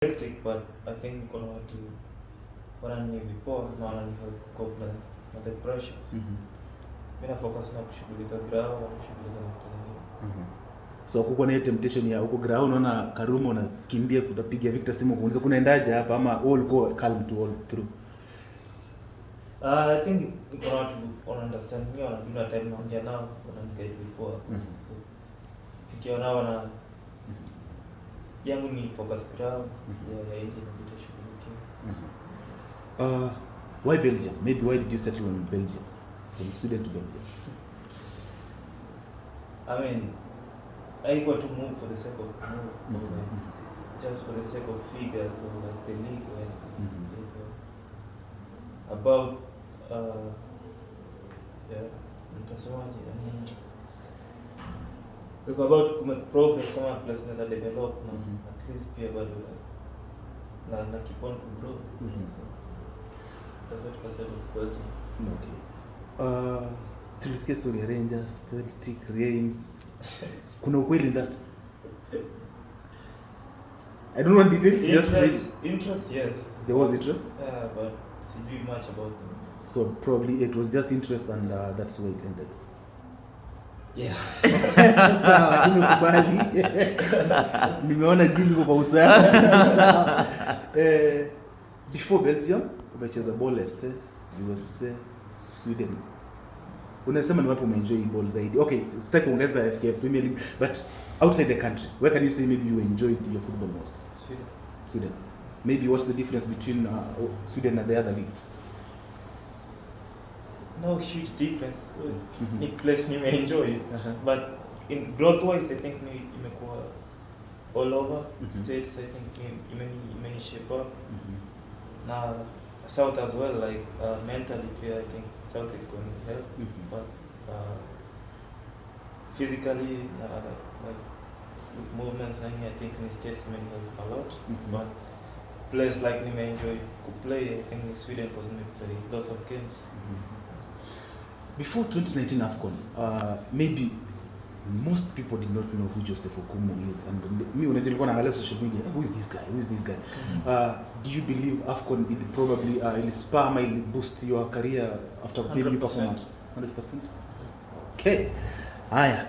hectic, but I think kuna watu wanani vipoa na wanani help cope na the pressures. Mimi na focus na kushughulika ground na kushughulika na vitu vingine. So kuko na temptation ya huko ground, unaona Karumo unakimbia kupiga Victor Simo, unaweza kunaendaje hapa ama all go calm to all through? I think kuna watu understand me, wanajua time naongea nao, wananiguide vipoa. So nikiona wana yangu ni focus ground ya nje na vitu shughulikia. Why Belgium? Maybe why did you settle in Belgium? From Sweden to Belgium? I mean, I got to move for the sake of move, just for the sake of figures or like the league or anything. About nitasemaje? Look about to make progress ama plus na develop na at least pia bado na keep on to grow. That's what I said of Belgium. Okay. Tulisikia story ya Rangers, Celtic, Reims. Kuna ukweli in that? I don't want details. Interest, yes. There was interest? Yeah, but sijui much about them. So probably it was just interest and that's why it ended. Yeah. Sawa, nimekubali. Nimeona jini kwa usawa. Sawa. Before Belgium, umecheza ball USA, Sweden. Unasema ni wapi umeenjoy ball zaidi? Okay, sitaki kuongeza FKF Premier League, but outside the country, where can you say maybe you enjoyed your football most? Sweden. Maybe what's the difference between Sweden and the other leagues? No huge difference. Ni place nimeenjoy, but in growth wise I think imekuwa all over states. I think imeni shape up. Na South as well, like mentally pia I think South it can help, but physically like with movements and I think in states may help a lot. But players like me enjoy to play. I think in Sweden because me play lots of games. Before 2019 AFCON, maybe most people did not know who Joseph Okumu is, and me when I did on social media, who is this guy? Do you believe AFCON it probably will spur, might boost your career after maybe performance? 100%. Okay. Haya.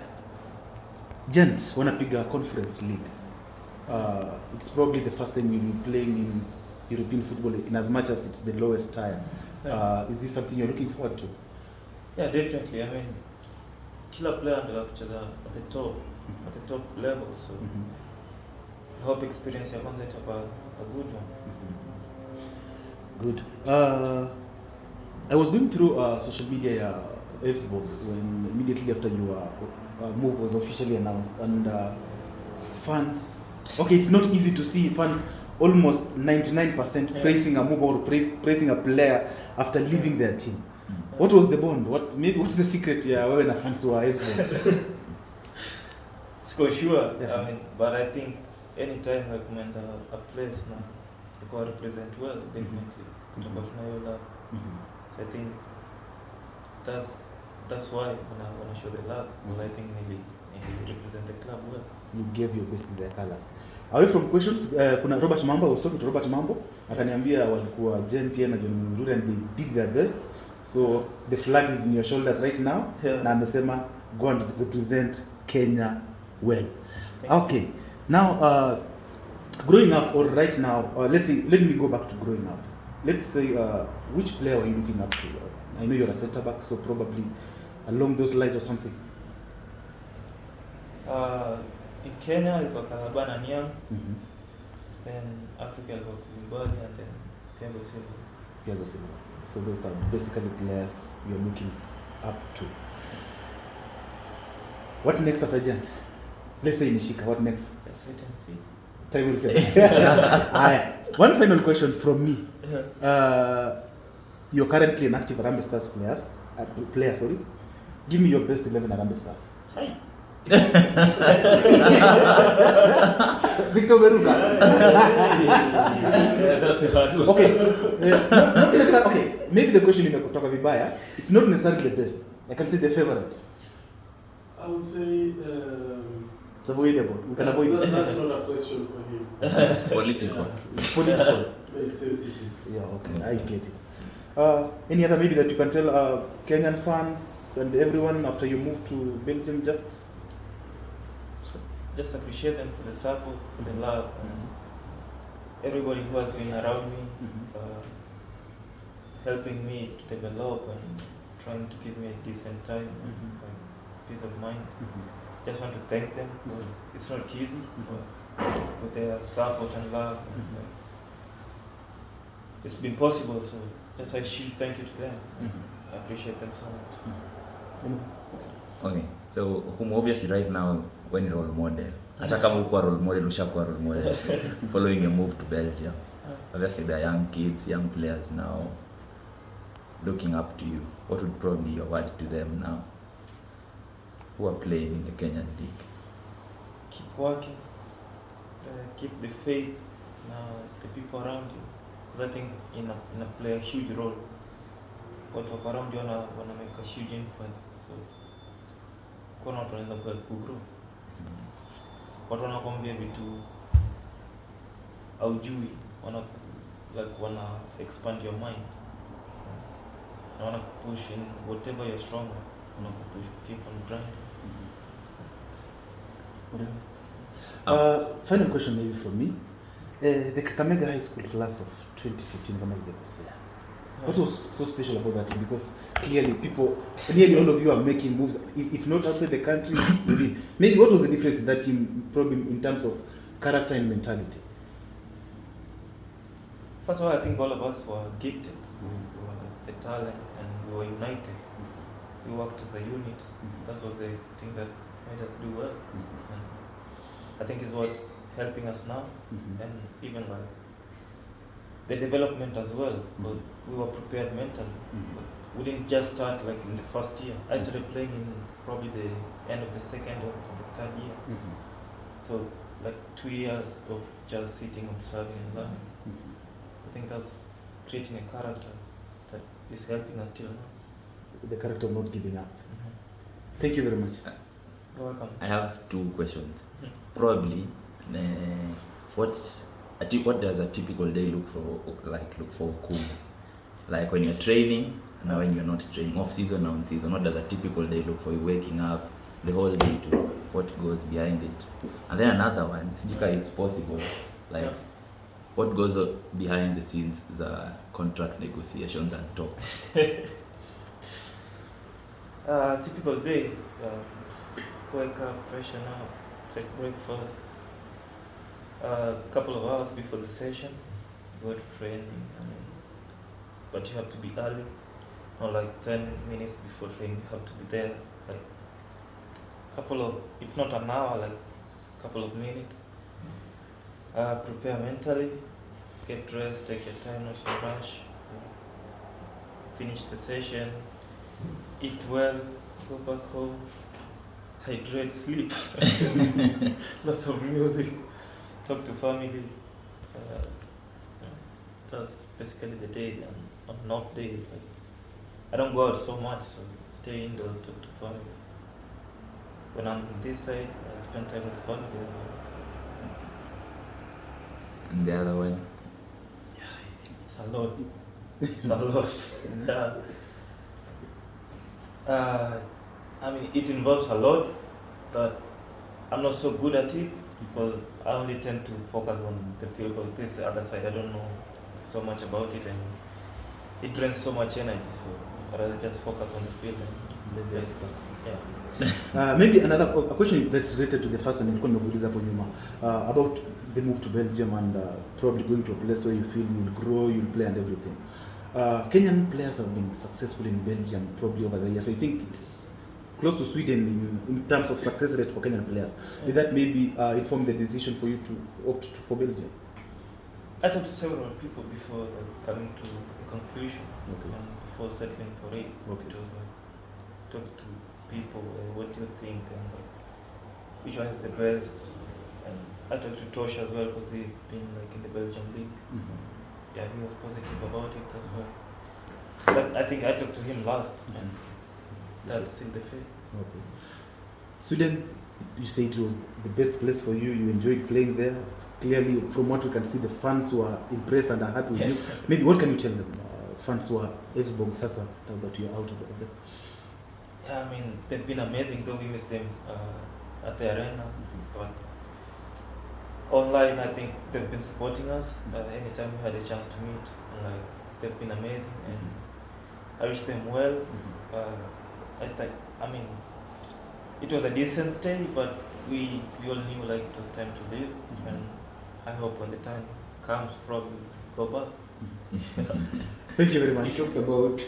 Gent wanapiga Conference League. It's probably the first time you'll be playing in European football in as much as it's the lowest tier. Is this something you're looking forward to? Yeah, definitely. I mean, kila player anataka kucheza at the top level, so I hope experience ya kwanza itakuwa a good one. Good. I was going through social media ya Elfsborg when immediately after your move was officially announced, and fans. Okay, it's not easy to see fans almost 99% praising a move or praising a player after leaving their team. What was the bond? What's the secret ya wewe na fans wa Elfsborg? Siko sure. I mean, but I think anytime I command a place na you represent well, definitely kutoka tunayo love. So I think that's why when I show the love, well, I think maybe represent the club well. You gave your best in their colors. Away from questions, kuna Robert Mambo, I was talking to Robert Mambo, akaniambia walikuwa Gent na John Mururi and they did their best. So the flag is in your shoulders right now. Na amesema go and represent Kenya well. Okay. Now growing up or right now, let me go back to growing up. Let's say which player are you looking up to? I know you're a center back, so probably along those lines or something. In Kenya ilikuwa Kalabana Niang. Then Africa ilikuwa Kumbali and then Thiago Silva. So those are basically players you're looking up to. What next after Gent? Let's say Nishika, what next? Let's wait and see. Time will tell. One final question from me. You're currently an active Harambee Stars player. Sorry. Give me your best 11 Harambee Stars. Hi. Victor Beruga. That's a hard one. Okay. Not necessarily. Okay. Maybe the question imekutoka vibaya. It's not necessarily the best. I can say the favorite. I would say It's avoidable. We can avoid it. That's not a question for him. It's political. It's political. It's sensitive. Yeah, okay, I get it. Any other maybe that you can tell Kenyan fans and everyone after you move to Belgium? Just appreciate them for the support, for the love, and everybody who has been around me, helping me to develop and trying to give me a decent time and peace of mind. Just want to thank them because it's not easy, but with their support and love, it's been possible. So just a huge thank you to them. I appreciate them so much. Okay, so whom obviously right now when role model. Hata kama uko role model, ushakuwa role model. Following your move to Belgium, obviously there are young kids, young players now looking up to you. What would probably your word to them now who are playing in the Kenyan league? Keep working, keep the faith, the people around you. Because I think in a play a huge role. What wako around you wanna make a huge influence. So kuna watu wanaweza kugrow. Watu wanakwambia vitu haujui, wana expand your mind. Na wana push in whatever you're strong at, wana push, keep on grinding. Final question maybe from me. The Kakamega High School class of 2015, kama sijakosea. What was so special about that team? Because clearly nearly all of you are making moves, if not outside the country, within. Maybe what was the difference in that team, probably in terms of character and mentality? First of all, I think all of us were gifted. We were the talent and we were united. We worked as a unit. That was the thing that made us do well. And I think is what's helping us now, and even like the development as well, because we were prepared mentally. We didn't just start like in the first year. I started playing in probably the end of the second or the third year. So like 2 years of just sitting, observing and learning. I think that's creating a character that is helping us till now. The character of not giving up. Thank you very much. You're welcome. I have 2 questions. Probably, what does a typical day look for Okumu? Like when you're training and when you're not training, off season, on season. What does a typical day look for you? Waking up the whole day to what goes behind it, and then another one. It's possible. Like what goes behind the scenes? The contract negotiations and talk. Typical day. Wake up, freshen up, take breakfast. Couple of hours before the session, go to training. But you have to be early, not like 10 minutes before training. You have to be there, like if not an hour, like couple of minutes. Prepare mentally, get dressed, take your time, not to rush. Finish the session, eat well, go back home. Hydrate, sleep, lots of music, talk to family. That's basically the day. And on an off day, I don't go out so much, so stay indoors, talk to family. When I'm on this side, I spend time with family as well. And the other one? It's a lot. It's a lot. I mean, it involves a lot that I'm not so good at it because I only tend to focus on the field, because this other side I don't know so much about it and it drains so much energy, so I'd rather just focus on the field and let the experts. Yeah. Maybe a question that's related to the first one about the move to Belgium and probably going to a place where you feel you'll grow, you'll play and everything. Kenyan players have been successful in Belgium probably over the years. I think it's close to Sweden in terms of success rate for Kenyan players. Did that maybe inform the decision for you to opt for Belgium? I talked to several people before coming to a conclusion, and before settling for it. It was like, talk to people, what do you think, and which one is the best. And I talked to Tosh as well, because he's been like in the Belgian league. Yeah, he was positive about it as well. But I think I talked to him last, and that's in the faith. Sweden You say it was the best place for you. You enjoyed playing there. Clearly, from what we can see, the fans who are impressed and are happy with you. Maybe what can you tell them, fans who are Elfsborg Sasa, now that you're out of there? Yeah, I mean, they've been amazing, though we miss them at the arena. But online, I think they've been supporting us anytime we had a chance to meet. And, like, they've been amazing, and I wish them well. I mean, it was a decent stay, but we all knew like it was time to leave, and I hope when the time comes, probably go back. Thank you very much. You talked about